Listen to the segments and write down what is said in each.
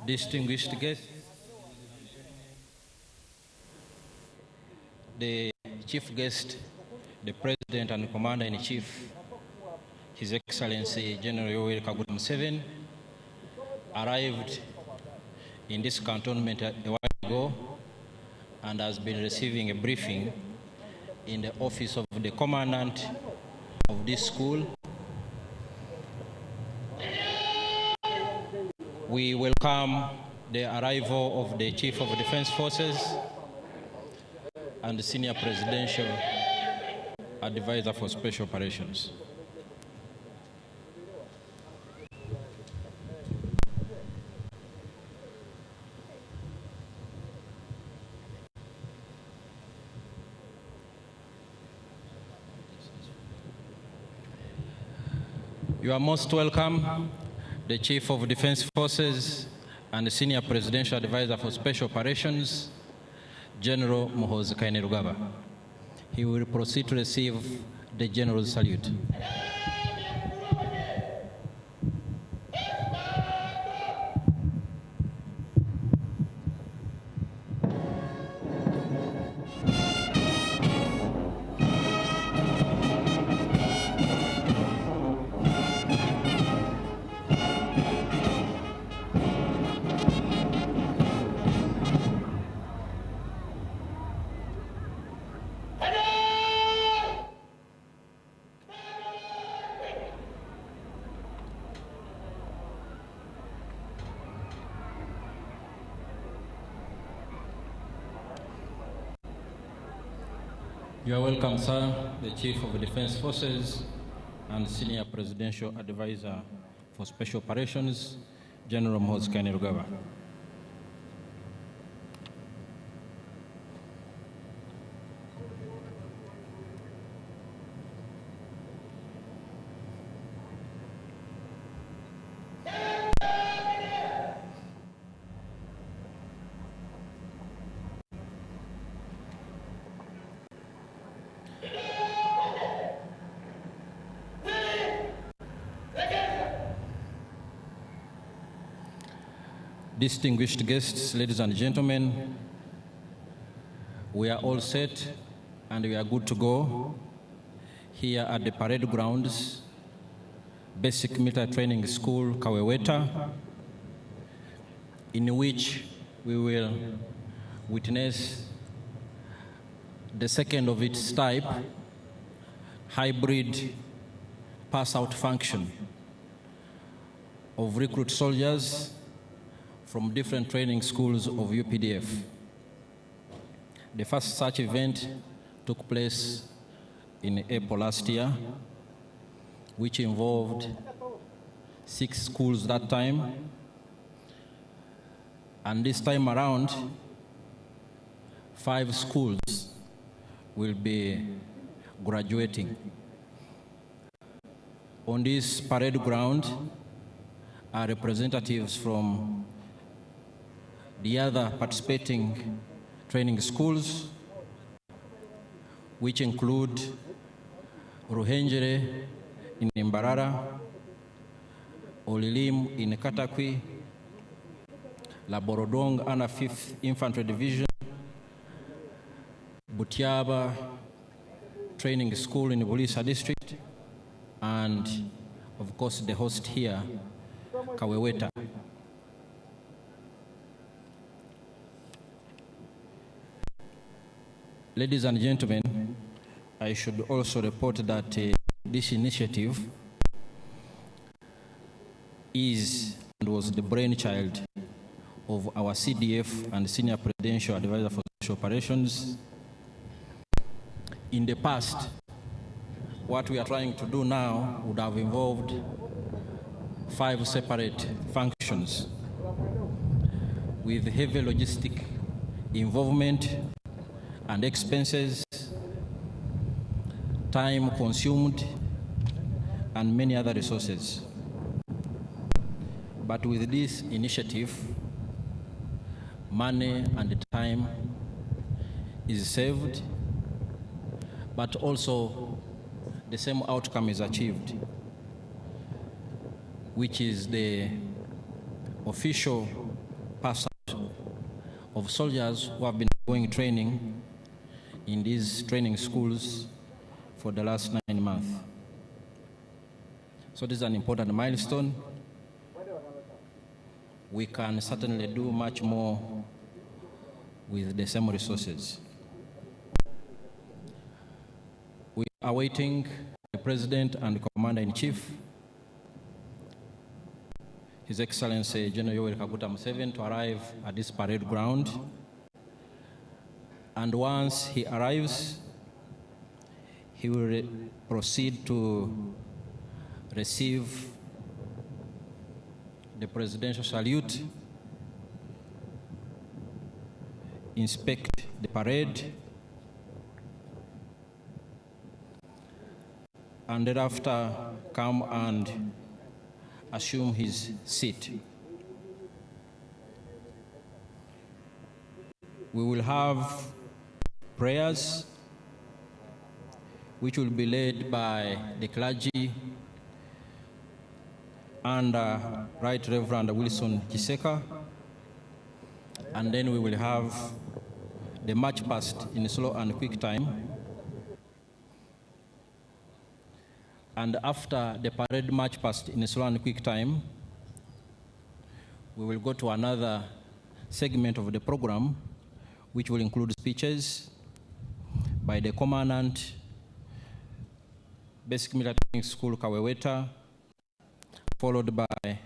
Distinguished guests, the chief guest, the President and Commander-in-Chief, His Excellency General Kaweweta Museveni, arrived in this cantonment a while ago and has been receiving a briefing in the office of the Commandant of this school. We welcome the arrival of the Chief of Defense Forces and the Senior Presidential Advisor for Special Operations. You are most welcome, the Chief of Defense Forces and the Senior Presidential Advisor for Special Operations, General Muhoozi Kainerugaba. He will proceed to receive the General Salute. You are welcome, sir, the Chief of Defense Forces and Senior Presidential Advisor for Special Operations, General Muhoozi Kainerugaba. Distinguished guests, ladies and gentlemen, we are all set and we are good to go here at the parade grounds, Basic Military Training School, Kaweweta, in which we will witness the second of its type, hybrid pass-out function of recruit soldiers from different training schools of UPDF. The first such event took place in April last year, which involved 6 schools that time. And this time around, 5 schools will be graduating. On this parade ground are representatives from the other participating training schools, which include Ruhengeri in Mbarara, Olilim in Katakwi, Laborodong under 5th Infantry Division, Butiaba Training School in Bulisa District, and of course the host here, Kaweweta. Ladies and gentlemen, I should also report that this initiative is and was the brainchild of our CDF and Senior Presidential Advisor for Special Operations. In the past, what we are trying to do now would have involved 5 separate functions with heavy logistic involvement and expenses, time consumed, and many other resources. But with this initiative, money and time is saved, but also the same outcome is achieved, which is the official Passout of soldiers who have been going training in these training schools for the last 9 months. So this is an important milestone. We can certainly do much more with the same resources. We are waiting the President and Commander-in-Chief, His Excellency General Yoweri Kaguta Museveni, to arrive at this parade ground. And once he arrives, he will proceed to receive the presidential salute, inspect the parade, and thereafter come and assume his seat. We will have prayers which will be led by the clergy under Right Reverend Wilson Kiseka, and then we will have the march past in slow and quick time. And after the parade march past in slow and quick time, we will go to another segment of the program, which will include speeches by the Commandant, Basic Military Training School Kaweweta, followed by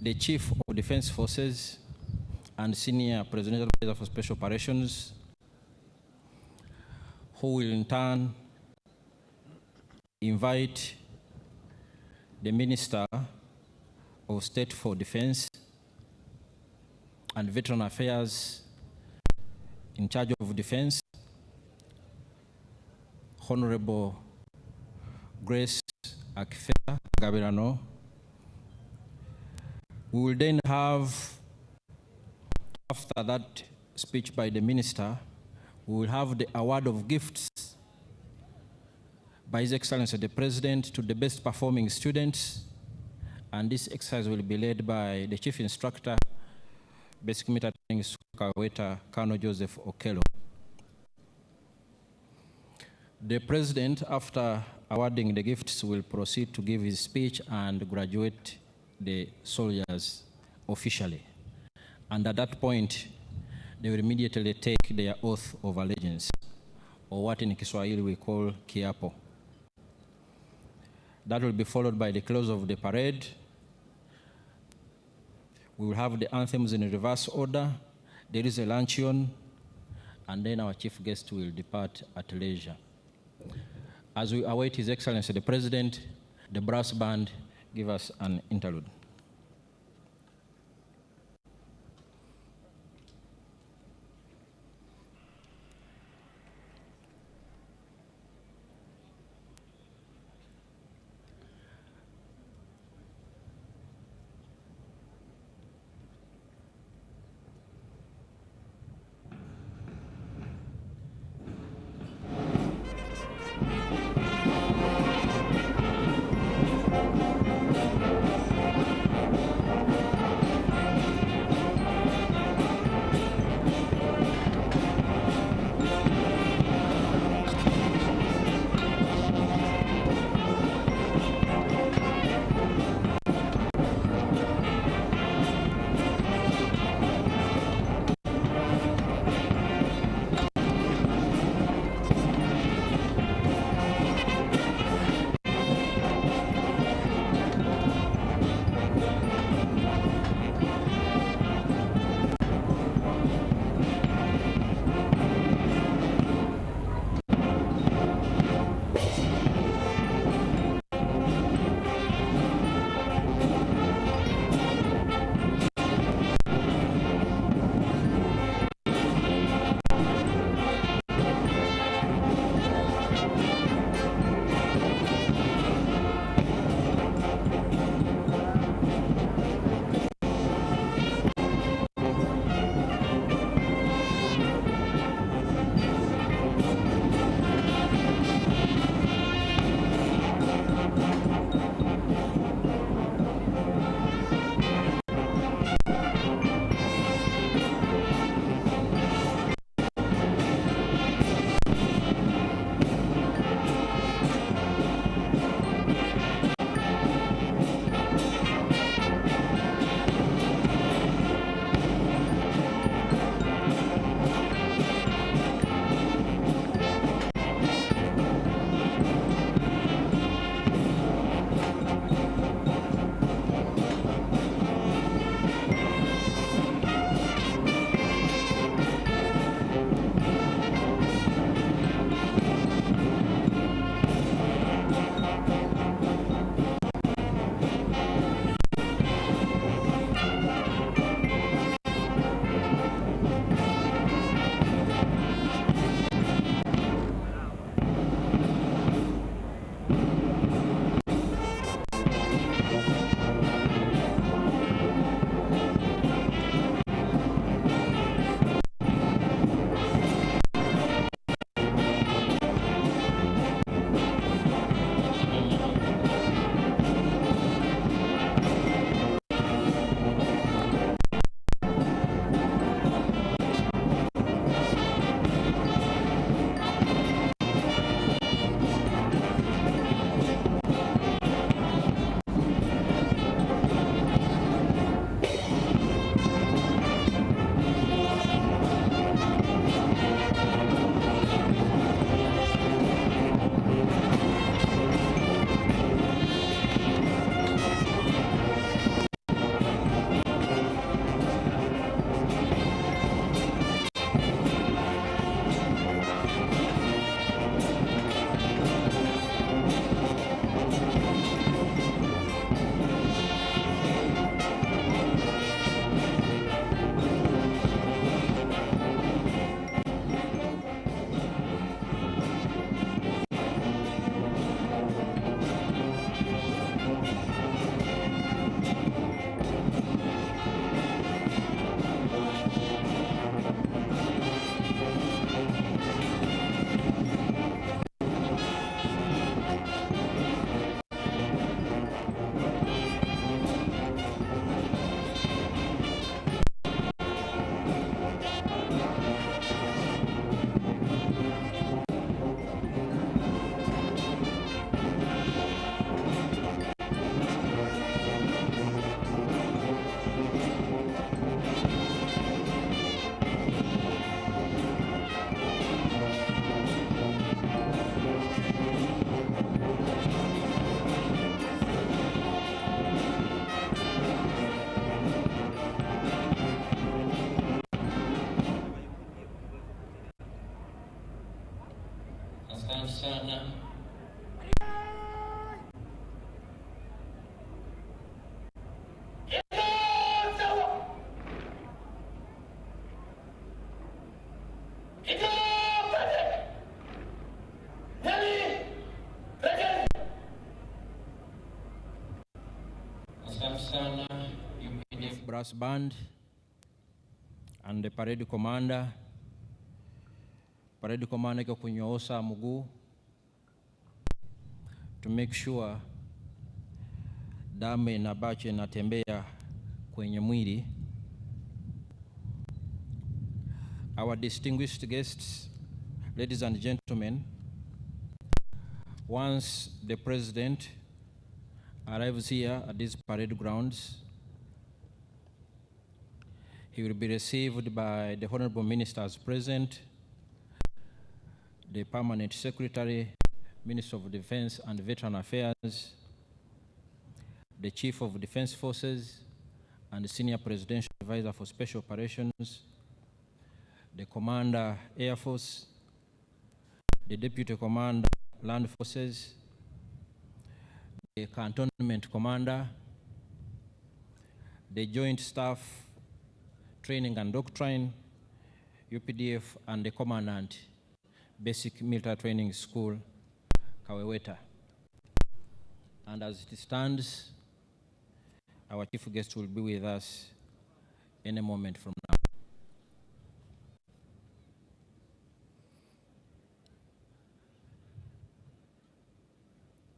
the Chief of Defense Forces and Senior Presidential Advisor for Special Operations, who will in turn invite the Minister of State for Defense and Veteran Affairs in charge of defense, Honorable Grace Akifeta Gabirano. We will then have, after that speech by the Minister, we will have the award of gifts by His Excellency the President to the best performing students, and this exercise will be led by the Chief Instructor, Basic Military Training School Kaweweta, Colonel Joseph Okello. The President, after awarding the gifts, will proceed to give his speech and graduate the soldiers officially. And at that point, they will immediately take their oath of allegiance, or what in Kiswahili we call kiapo. That will be followed by the close of the parade. We will have the anthems in reverse order. There is a luncheon, and then our chief guest will depart at leisure. As we await His Excellency the President, the brass band give us an interlude. sana UPDF brass band and the parade commander. Parade commander iko kunyoosa mguu to make sure damu inabacho inatembea kwenye mwili. Our distinguished guests, ladies and gentlemen, once the President arrives here at these parade grounds, he will be received by the Honorable Ministers present, the Permanent Secretary, Minister of Defense and Veteran Affairs, the Chief of Defense Forces and the Senior Presidential Advisor for Special Operations, the Commander Air Force, the Deputy Commander Land Forces, the Cantonment Commander, the Joint Staff Training and Doctrine, UPDF, and the Commandant, Basic Military Training School, Kaweweta. And as it stands, our chief guest will be with us any moment from now.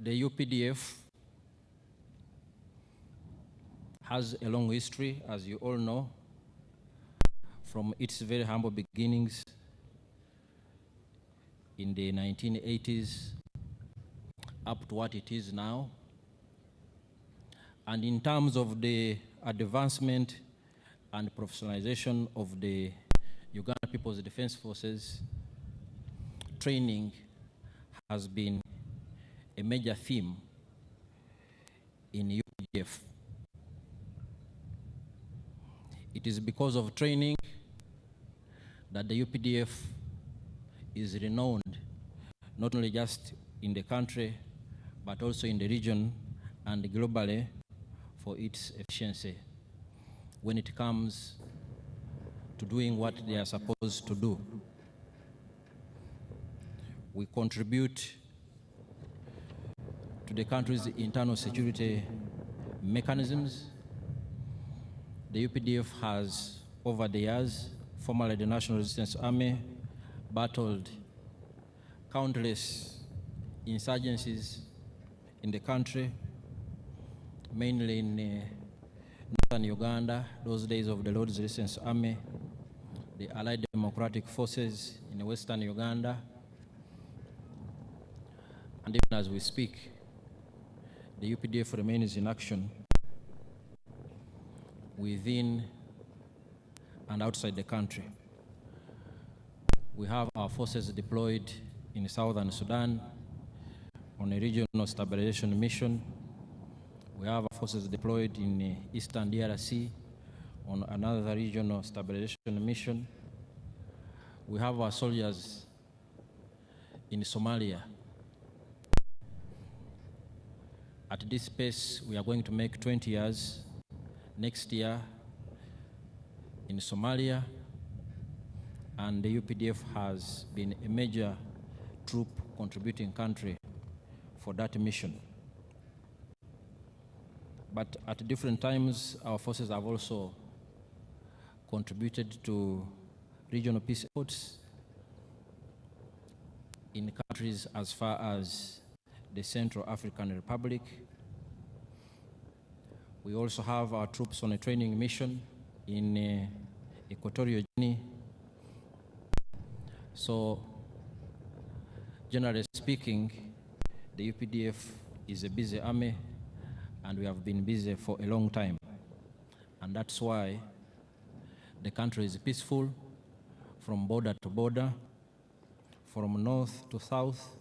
The UPDF has a long history, as you all know, from its very humble beginnings in the 1980s up to what it is now. And in terms of the advancement and professionalization of the Uganda People's Defense Forces, training has been a major theme in UPDF. It is because of training that the UPDF is renowned, not only just in the country, but also in the region and globally for its efficiency when it comes to doing what they are supposed to do. We contribute to the country's internal security mechanisms. The UPDF has, over the years, formerly the National Resistance Army, battled countless insurgencies in the country, mainly in northern Uganda, those days of the Lord's Resistance Army, the Allied Democratic Forces in western Uganda, and even as we speak, the UPDF remains in action within and outside the country. We have our forces deployed in southern Sudan on a regional stabilization mission. We have our forces deployed in eastern DRC on another regional stabilization mission. We have our soldiers in Somalia. At this pace, we are going to make 20 years next year in Somalia, and the UPDF has been a major troop contributing country for that mission. But at different times, our forces have also contributed to regional peace efforts in countries as far as the Central African Republic. We also have our troops on a training mission in Equatorial Guinea. So, generally speaking, the UPDF is a busy army, and we have been busy for a long time. And that's why the country is peaceful from border to border, from north to south,